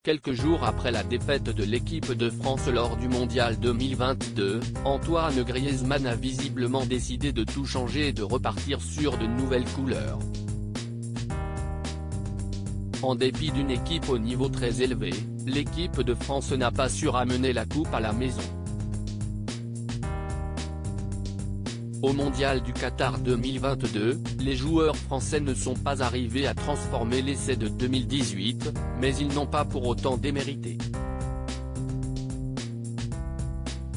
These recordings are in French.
Quelques jours après la défaite de l'équipe de France lors du Mondial 2022, Antoine Griezmann a visiblement décidé de tout changer et de repartir sur de nouvelles couleurs. En dépit d'une équipe au niveau très élevé, l'équipe de France n'a pas su ramener la coupe à la maison. Au Mondial du Qatar 2022, les joueurs français ne sont pas arrivés à transformer l'essai de 2018, mais ils n'ont pas pour autant démérité.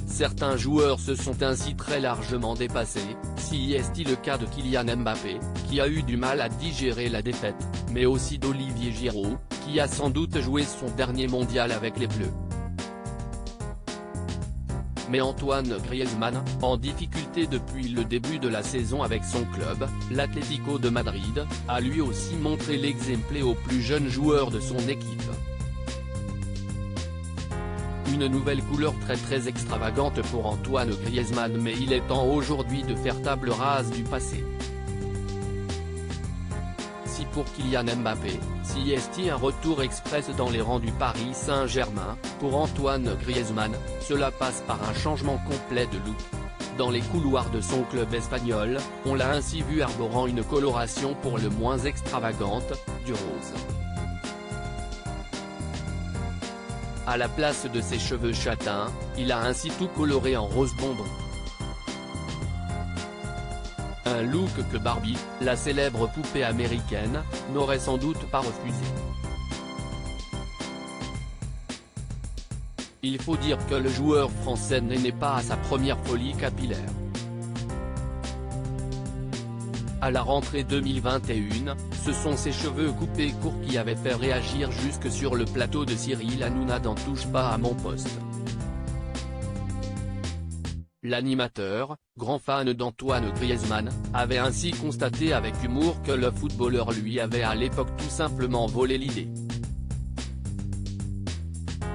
Certains joueurs se sont ainsi très largement dépassés, si est-il le cas de Kylian Mbappé, qui a eu du mal à digérer la défaite, mais aussi d'Olivier Giroud, qui a sans doute joué son dernier mondial avec les Bleus. Mais Antoine Griezmann, en difficulté depuis le début de la saison avec son club, l'Atlético de Madrid, a lui aussi montré l'exemple aux plus jeunes joueurs de son équipe. Une nouvelle couleur très extravagante pour Antoine Griezmann, mais il est temps aujourd'hui de faire table rase du passé. Si pour Kylian Mbappé, si est un retour express dans les rangs du Paris Saint-Germain, pour Antoine Griezmann, cela passe par un changement complet de look. Dans les couloirs de son club espagnol, on l'a ainsi vu arborant une coloration pour le moins extravagante, du rose. À la place de ses cheveux châtains, il a ainsi tout coloré en rose bonbon. Un look que Barbie, la célèbre poupée américaine, n'aurait sans doute pas refusé. Il faut dire que le joueur français n'est pas à sa première folie capillaire. À la rentrée 2021, ce sont ses cheveux coupés courts qui avaient fait réagir jusque sur le plateau de Cyril Hanouna dans Touche pas à mon poste. L'animateur, grand fan d'Antoine Griezmann, avait ainsi constaté avec humour que le footballeur lui avait à l'époque tout simplement volé l'idée.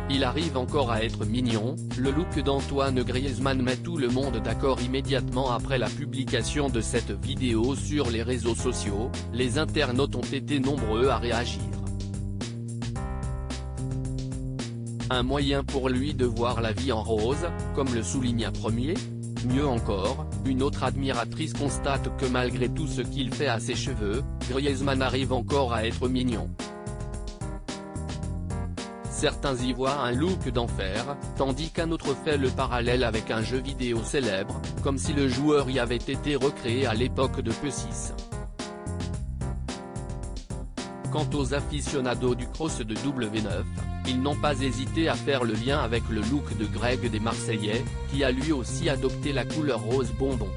Il arrive encore à être mignon, le look d'Antoine Griezmann met tout le monde d'accord immédiatement après la publication de cette vidéo sur les réseaux sociaux, les internautes ont été nombreux à réagir. Un moyen pour lui de voir la vie en rose, comme le souligne un premier. Mieux encore, une autre admiratrice constate que malgré tout ce qu'il fait à ses cheveux, Griezmann arrive encore à être mignon. Certains y voient un look d'enfer, tandis qu'un autre fait le parallèle avec un jeu vidéo célèbre, comme si le joueur y avait été recréé à l'époque de P6. Quant aux aficionados du cross de W9, ils n'ont pas hésité à faire le lien avec le look de Greg des Marseillais, qui a lui aussi adopté la couleur rose bonbon.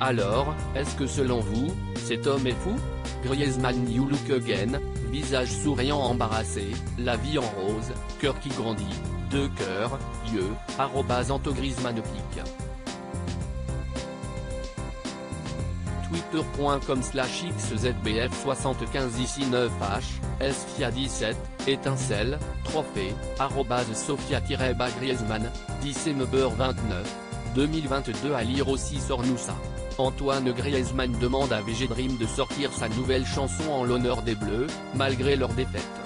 Alors, est-ce que selon vous, cet homme est fou? Griezmann New Look Again, visage souriant embarrassé, la vie en rose, cœur qui grandit, 2 cœurs, yeux, @AntoGriezmannPic. Twitter.com/xzbf75 ici 9h, Sfia17, étincelle, trophée, @Sofia-Griezmann, December29, 2022 à lire aussi sur Noussa. Antoine Griezmann demande à VG Dream de sortir sa nouvelle chanson en l'honneur des Bleus, malgré leur défaite.